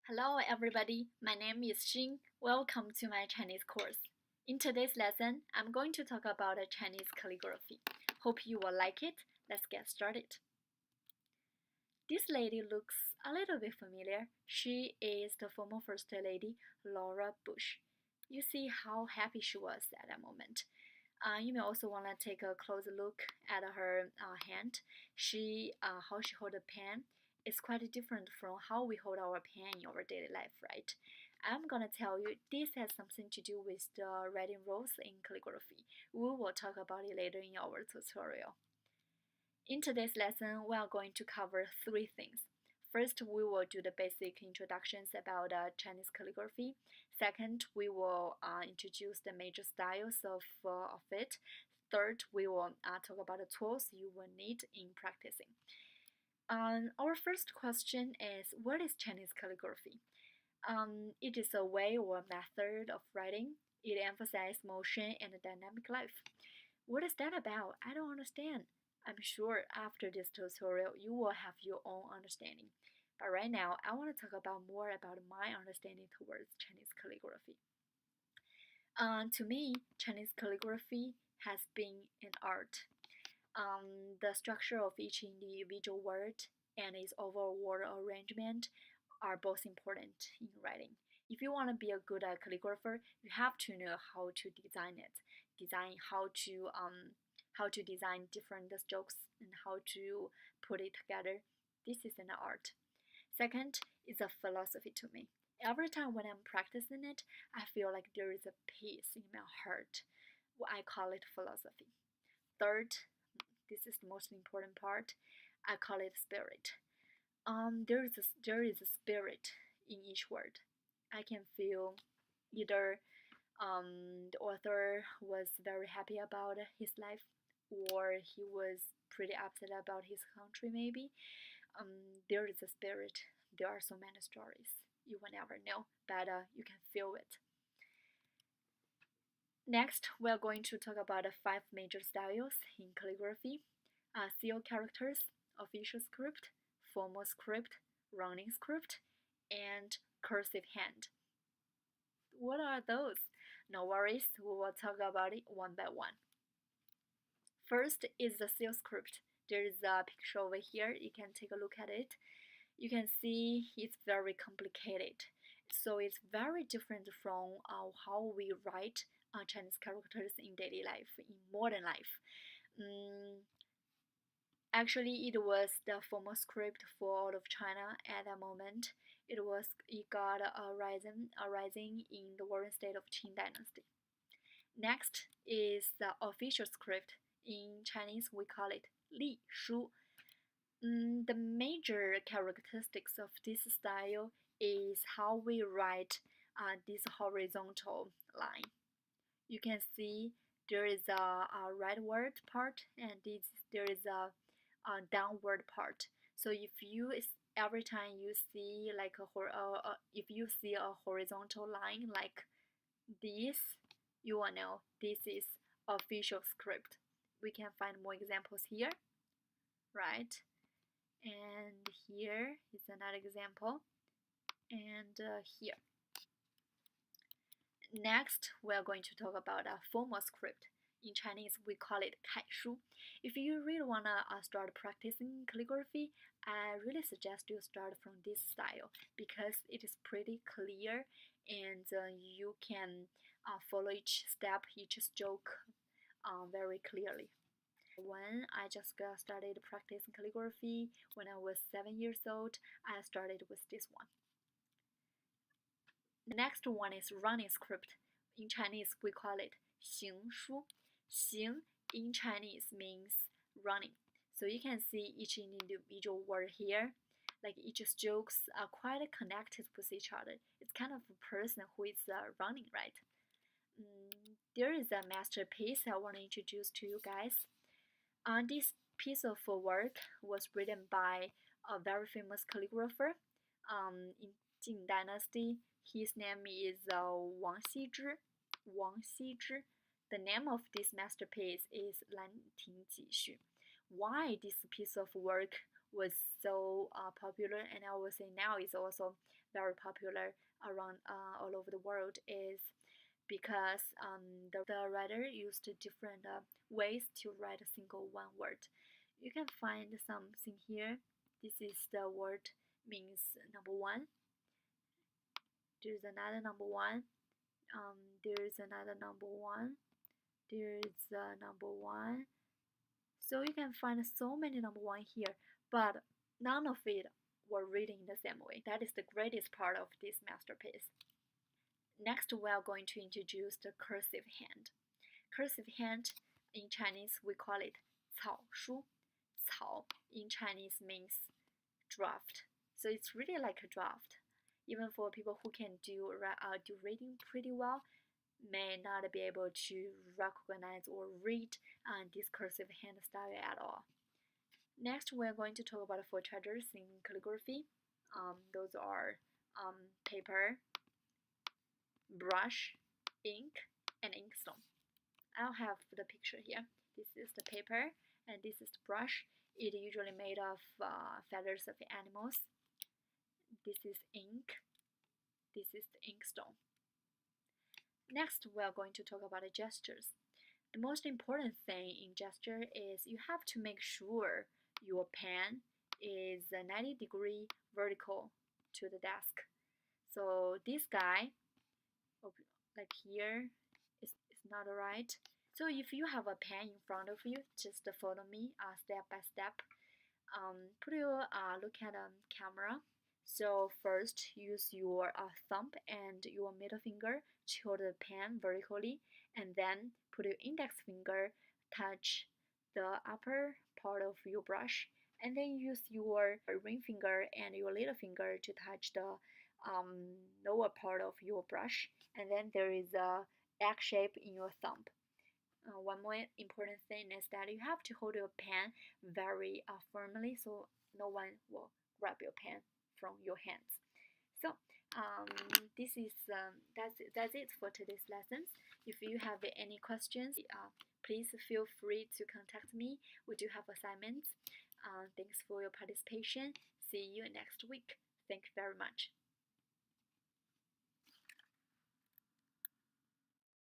Hello everybody, my name is Xing. Welcome to my Chinese course. In today's lesson, I'm going to talk about a Chinese calligraphy. Hope you will like it. Let's get started. This lady looks a little bit familiar. She is the former First Lady, Laura Bush. You see how happy she was at that moment. You may also want to take a closer look at her hand. How she hold a pen is quite different from how we hold our pen in our daily life, right? I'm gonna tell you this has something to do with the writing rules in calligraphy. We will talk about it later in our tutorial. In today's lesson, we are going to cover three things. First, we will do the basic introductions about Chinese calligraphy. Second, we will introduce the major styles of it. Third, we will talk about the tools you will need in practicing. Our first question is, what is Chinese calligraphy? It is a way or method of writing. It emphasizes motion and dynamic life. What is that about? I don't understand. I'm sure after this tutorial you will have your own understanding. But right now, I want to talk about more about my understanding towards Chinese calligraphy. To me, Chinese calligraphy has been an art. The structure of each individual word and its overall word arrangement are both important in writing. If you want to be a good calligrapher, you have to know how to design it, how to design different strokes and how to put it together. This is an art. Second is a philosophy to me. Every time when I'm practicing it, I feel like there is a peace in my heart. I call it philosophy. Third, this is the most important part, I call it spirit. There is a spirit in each word. I can feel either the author was very happy about his life, or he was pretty upset about his country maybe. There is a spirit. There are so many stories. You will never know, but you can feel it. Next, we are going to talk about the 5 major styles in calligraphy. Seal characters, official script, formal script, running script, and cursive hand. What are those? No worries, we will talk about it one by one. First is the seal script. There is a picture over here. You can take a look at it. You can see it's very complicated. So it's very different from how we write Chinese characters in daily life, in modern life. Actually, it was the formal script for all of China at that moment. It got a rising in the warring state of Qing dynasty. Next is the official script. In Chinese, we call it Li Shu. The major characteristics of this style is how we write this horizontal line. You can see there is a rightward part and there is a downward part. So if you every time you see like if you see a horizontal line like this, you will know this is official script. We can find more examples here, right? And here is another example, and here. Next, we are going to talk about a formal script. In Chinese, we call it 楷书. If you really wanna start practicing calligraphy, I really suggest you start from this style because it is pretty clear and you can follow each step, each stroke very clearly. When I just started practicing calligraphy when I was 7 years old, I started with this one. The next one is running script. In Chinese, we call it 行书. 行 in Chinese means running. So you can see each individual word here, like each strokes are quite connected with each other. It's kind of a person who is running, right? There is a masterpiece I want to introduce to you guys. This piece of work was written by a very famous calligrapher in Qing Dynasty. His name is Wang Xizhi. Wang Xizhi. The name of this masterpiece is Lan Ting Ji Xu. Why this piece of work was so popular, and I would say now is also very popular around all over the world is because the writer used different ways to write a single one word. You can find something here. This is the word means number one. There's another number one. There's another number one. There's number one. So you can find so many number one here, but none of it were written in the same way. That is the greatest part of this masterpiece. Next, we are going to introduce the cursive hand. Cursive hand, in Chinese, we call it 草书. 草 in Chinese means draft. So it's really like a draft. Even for people who can do reading pretty well, may not be able to recognize or read this cursive hand style at all. Next, we're going to talk about the four treasures in calligraphy. Those are paper, brush, ink, and inkstone. I'll have the picture here. This is the paper, and this is the brush. It is usually made of feathers of animals. This is ink. This is the inkstone. Next, we are going to talk about the gestures. The most important thing in gesture is you have to make sure your pen is 90-degree vertical to the desk. So this guy, like here, is not right. So if you have a pen in front of you, just follow me step by step. Look at the camera. So first, use your thumb and your middle finger to hold the pen vertically, and then put your index finger touch the upper part of your brush, and then use your ring finger and your little finger to touch the lower part of your brush, and then there is a egg shape in your thumb. One more important thing is that you have to hold your pen very firmly so no one will grab your pen from your hands. So that's it for today's lessons. If you have any questions, please feel free to contact me. We do have assignments. Thanks for your participation. See you next week. Thank you very much.